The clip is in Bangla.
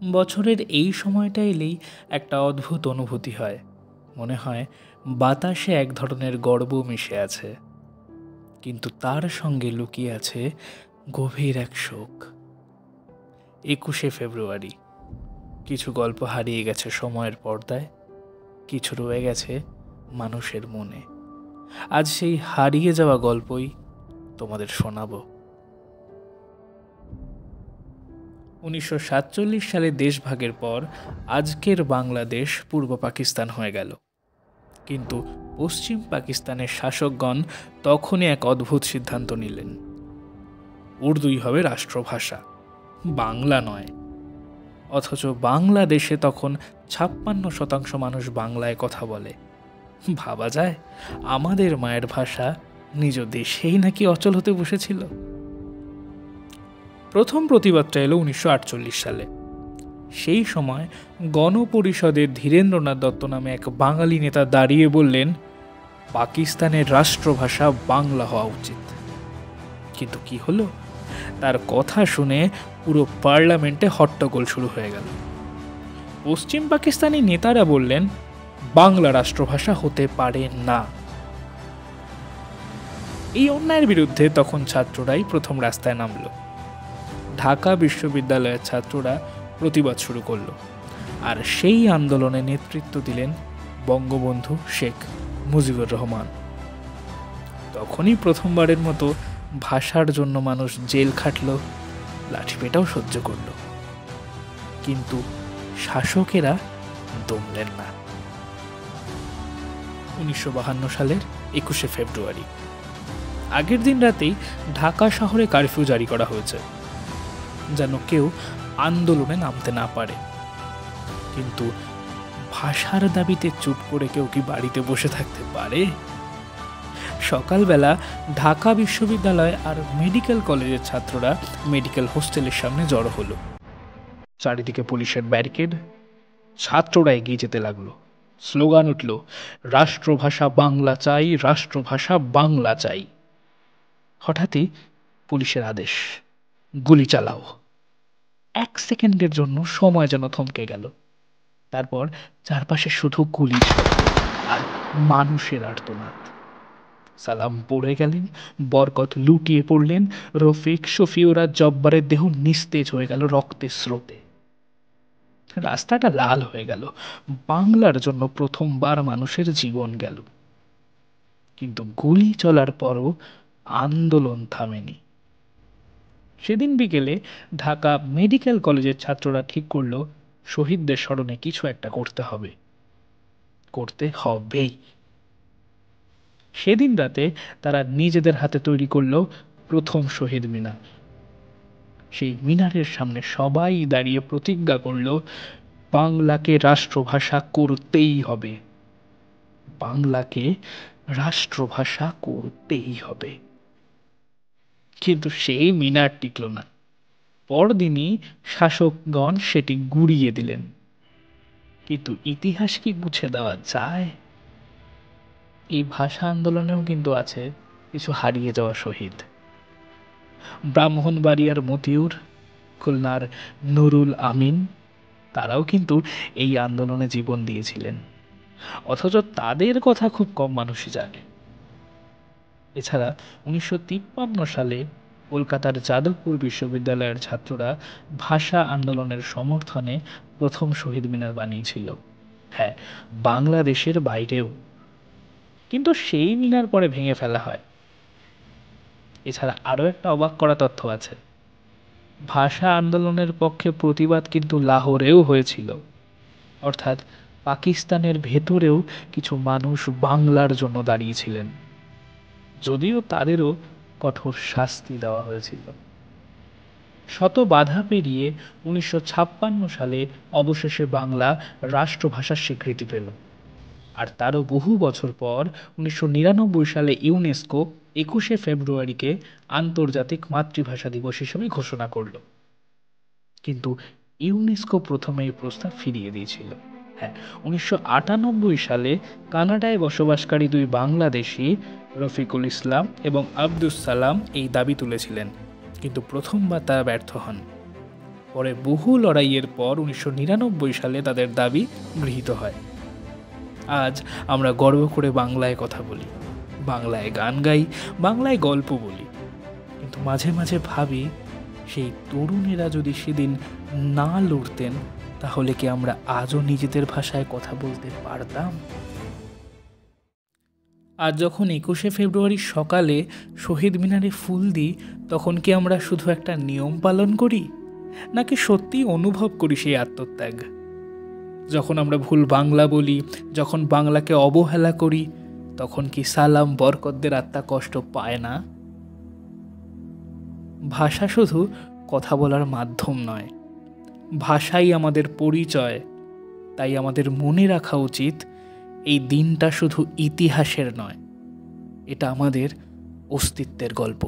বছরের এই সময়টা এলেই একটা অদ্ভুত অনুভূতি হয়। মনে হয় বাতাসে এক ধরনের গর্ব মিশে আছে, কিন্তু তার সঙ্গে লুকিয়ে আছে গভীর এক শোক। 21শে ফেব্রুয়ারি। কিছু গল্প হারিয়ে গেছে সময়ের পর্দায়, কিছু রয়ে গেছে মানুষের মনে। আজ সেই হারিয়ে যাওয়া গল্পই তোমাদের শোনাবো। 1947 সালে দেশভাগের পর আজকের বাংলাদেশ পূর্ব পাকিস্তান হয়ে গেল। কিন্তু পশ্চিম পাকিস্তানের শাসকগণ তখনই এক অদ্ভুত সিদ্ধান্ত নিলেন। উর্দুই হবে রাষ্ট্রভাষা, বাংলা নয়। অথচ বাংলাদেশে তখন 56% মানুষ বাংলায় কথা বলে। ভাবা যায়, আমাদের মায়ের ভাষা নিজ দেশেই নাকি অচল হতে বসেছিল। প্রথম প্রতিবাদটা এলো 1948 সালে। সেই সময় গণপরিষদের ধীরেন্দ্রনাথ দত্ত নামে এক বাঙালি নেতা দাঁড়িয়ে বললেন, পাকিস্তানের রাষ্ট্রভাষা বাংলা হওয়া উচিত। কিন্তু কি হলো? তার কথা শুনে পুরো পার্লামেন্টে হট্টগোল শুরু হয়ে গেল। পশ্চিম পাকিস্তানি নেতারা বললেন, বাংলা রাষ্ট্রভাষা হতে পারে না। এই অন্যায়ের বিরুদ্ধে তখন ছাত্ররাই প্রথম রাস্তায় নামল। ঢাকা বিশ্ববিদ্যালয়ের ছাত্ররা প্রতিবাদ শুরু করল, আর সেই আন্দোলনে নেতৃত্ব দিলেন বঙ্গবন্ধু শেখ মুজিবুর রহমান। তখনই প্রথমবারের মতো ভাষার জন্য মানুষ জেল খাটল, লাঠিপেটাও সহ্য করল। কিন্তু শাসকেরা দমলেন না। 1952 সালের 21শে ফেব্রুয়ারি। আগের দিন রাতেই ঢাকা শহরে কারফিউ জারি করা হয়েছে, যেন কেউ আন্দোলনে নামতে না পারে। কিন্তু ভাষার দাবিতে চুপ করে কেউ কি বাড়িতে বসে থাকতে পারে? সকালবেলা ঢাকা বিশ্ববিদ্যালয় আর মেডিকেল কলেজের ছাত্ররা মেডিকেল হোস্টেলের সামনে জড়ো হলো। চারিদিকে পুলিশের ব্যারিকেড। ছাত্ররা এগিয়ে যেতে লাগলো। স্লোগান উঠল, রাষ্ট্রভাষা বাংলা চাই, রাষ্ট্রভাষা বাংলা চাই। হঠাৎই পুলিশের আদেশ, গুলি চালাও। 1 সেকেন্ডের জন্য সময় যেন থমকে গেল। তারপর চারপাশে শুধু গুলি আর মানুষের আর্তনাদ। সালাম পড়ে গেলেন, বরকত লুটিয়ে পড়লেন, রফিক, শফিউরা, জব্বারের দেহ নিস্তেজ হয়ে গেল রক্তের স্রোতে। রাস্তাটা লাল হয়ে গেল। বাংলার জন্য প্রথমবার মানুষের জীবন গেল। কিন্তু গুলি চলার পরও আন্দোলন থামেনি। সেদিন বিকেলে ঢাকা মেডিকেল কলেজের ছাত্ররা ঠিক করলো, শহীদদের স্মরণে কিছু একটা করতে হবে, করতে হবেই। সেদিন রাতে তারা নিজেদের হাতে তৈরি করলো প্রথম শহীদ মিনার। সেই মিনারের সামনে সবাই দাঁড়িয়ে প্রতিজ্ঞা করল, বাংলাকে রাষ্ট্রভাষা করতেই হবে, বাংলাকে রাষ্ট্রভাষা করতেই হবে। কিন্তু সেই মিনার টিকল না। পরদিনই শাসকগণ সেটি গুঁড়িয়ে দিলেন। কিন্তু ইতিহাস কি মুছে দেওয়া যায়? এই ভাষা আন্দোলনেও কিন্তু আছে কিছু হারিয়ে যাওয়া শহীদ। ব্রাহ্মণবাড়িয়ার মতিউর, খুলনার নুরুল আমিন, তারাও কিন্তু এই আন্দোলনে জীবন দিয়েছিলেন। অথচ তাদের কথা খুব কম মানুষই জানে। এছাড়া 1953 সালে কলকাতার যাদবপুর বিশ্ববিদ্যালয়ের ছাত্ররা ভাষা আন্দোলনের সমর্থনে প্রথম শহীদ মিনার বানিয়েছিল। হ্যাঁ, বাংলাদেশের বাইরেও। কিন্তু সেই মিনার পরে ভেঙে ফেলা হয়। এছাড়া আরও একটা অবাক করা তথ্য আছে। ভাষা আন্দোলনের পক্ষে প্রতিবাদ কিন্তু লাহোরেও হয়েছিল। অর্থাৎ পাকিস্তানের ভেতরেও কিছু মানুষ বাংলার জন্য দাঁড়িয়েছিলেন, যদিও তাদেরও কঠোর শাস্তি দেওয়া হয়েছিল। শত বাধা পেরিয়ে 1956 সালে অবশেষে বাংলা রাষ্ট্রভাষার স্বীকৃতি পেল। আর তারও বহু বছর পর 1999 সালে ইউনেস্কো 21শে ফেব্রুয়ারিকে আন্তর্জাতিক মাতৃভাষা দিবস হিসেবে ঘোষণা করল। কিন্তু ইউনেস্কো প্রথমে এই প্রস্তাব ফিরিয়ে দিয়েছিল। হ্যাঁ, 1998 সালে কানাডায় বসবাসকারী 2 বাংলাদেশি, রফিকুল ইসলাম এবং আব্দুস সালাম, এই দাবি তুলেছিলেন, কিন্তু প্রথমবার তারা ব্যর্থ হন। পরে বহু লড়াইয়ের পর 1999 সালে তাদের দাবি গৃহীত হয়। আজ আমরা গর্ব করে বাংলায় কথা বলি, বাংলায় গান গাই, বাংলায় গল্প বলি, কিন্তু মাঝে মাঝে ভাবি সেই তরুণেরা যদি সেদিন না লড়তেন তাহলে কি আমরা আজও নিজেদের ভাষায় কথা বলতে পারতাম? আজ যখন 21শে ফেব্রুয়ারি সকালে শহীদ মিনারে ফুল দিই, তখন কি আমরা শুধু একটা নিয়ম পালন করি, নাকি সত্যিই অনুভব করি সেই আত্মত্যাগ? যখন আমরা ভুল বাংলা বলি, যখন বাংলাকে অবহেলা করি, তখন কি সালাম বরকতদের আত্মা কষ্ট পায় না? ভাষা শুধু কথা বলার মাধ্যম নয়, ভাষাই আমাদের পরিচয়। তাই আমাদের মনে রাখা উচিত, এই দিনটা শুধু ইতিহাসের নয়, এটা আমাদের অস্তিত্বের গল্প।